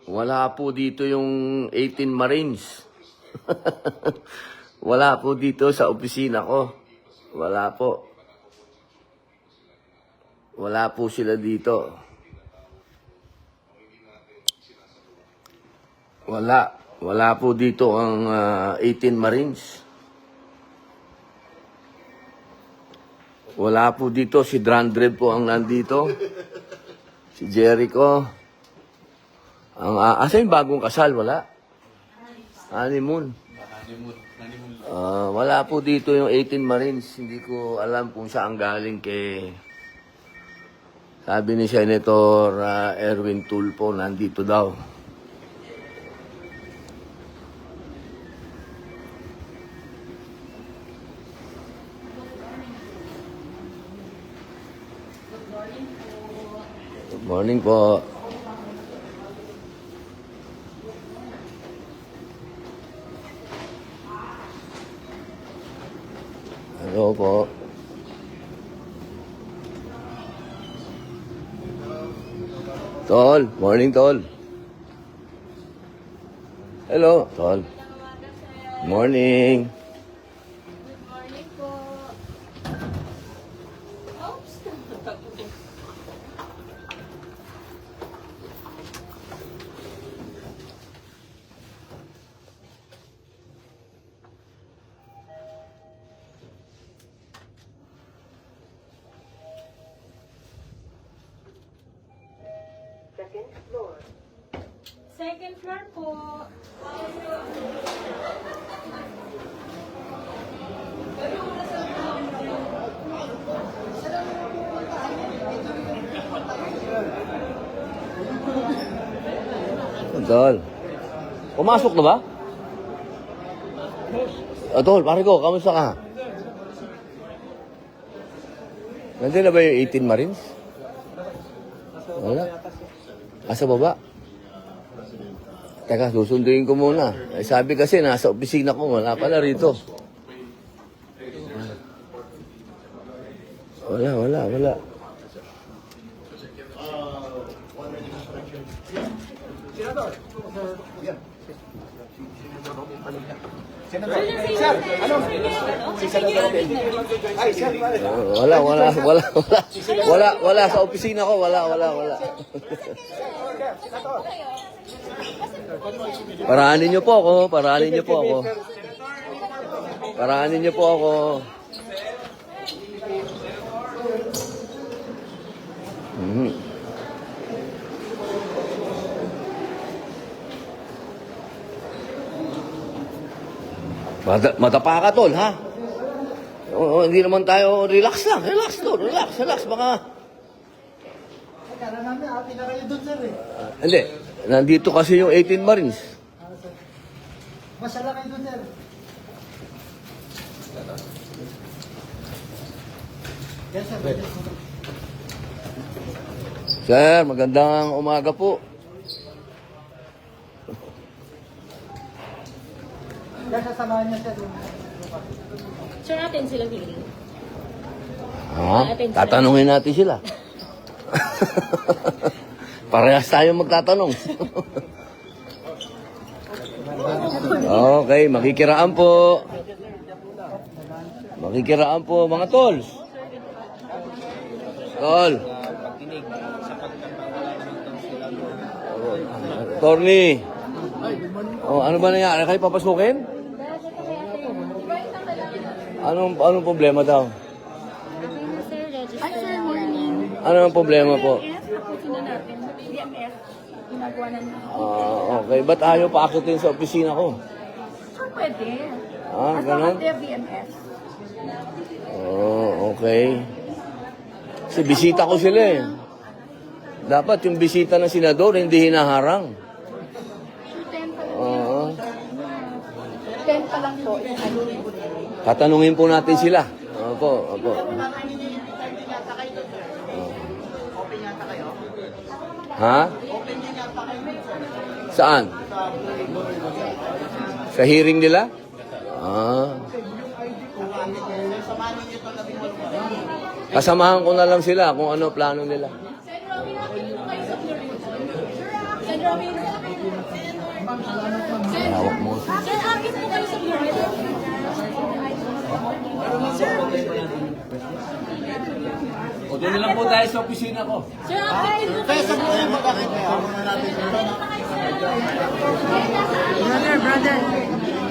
Wala po dito yung 18 Marines. Wala po dito sa opisina ko. Wala po. Wala po sila dito. Wala. Wala po dito ang 18 Marines. Wala po dito. Si Drandrev po ang nandito. Si Jericho. Asa yung bagong kasal? Wala. Honeymoon. Wala po dito yung 18 Marines. Hindi ko alam kung saan galing kay... Sabi ni Senator Erwin Tulfo, nandito daw. Good morning po. Hello po. Tol, morning Tol. Hello, Tol. Morning. Good morning po. Oops. Second floor po. Tol. Pumasok na ba? Tol, pare ko, kamusta ka? Nandiyan na ba yung 18 Marines? Wala. Asa baba? Teka, susunduin ko muna. Eh, sabi kasi, nasa opisina ko, wala pala rito. Wala. Wala sa opisina ko, wala. Paraanin niyo po ako. Madapa ka, Tol, ha? Hindi naman tayo, relax, Tol, relax, baka... Kala namin, ati na kayo doon, sir, eh. Hindi, nandito kasi yung 18 Marines. Masala kayo doon, sir. Yes, sir. Sir, magandang umaga po. Kaya sasamahan niya, sir. Sure natin sila hearing. Tatanungin natin sila. Parehas tayo magtatanong. Okay, makikiraan po. Mga tols. Tol. Attorney. Ano ba nangyari? Kayo papasukin? Anong problema daw? Sir, register morning. Ano ang problema po? Tapusin na natin. BMS. Ginagawa na natin. Okay. Ba't ayaw paakitin sa opisina ko? Sure, pwede. Ganun? BMS. Okay. Kasi bisita ko sila eh. Dapat yung bisita ng senador hindi hinaharang. Sure, 10 pa lang. 10 pa lang po. Tatanungin po natin sila. Opo. Ha? Saan? Sa hearing nila? Samahan ninyo ito 18 Kasamahan ko na lang sila kung ano plano nila. Sen. Robin, akit po kayo sa Florida. Sen. Robin. Hawak mo. Sir, akit po kayo sa Florida. O doon na lang po tayo sa opisina ko. Sir, akit din po Kaya kayo sa sa buhay mo bakit? Ako na natin. Brother.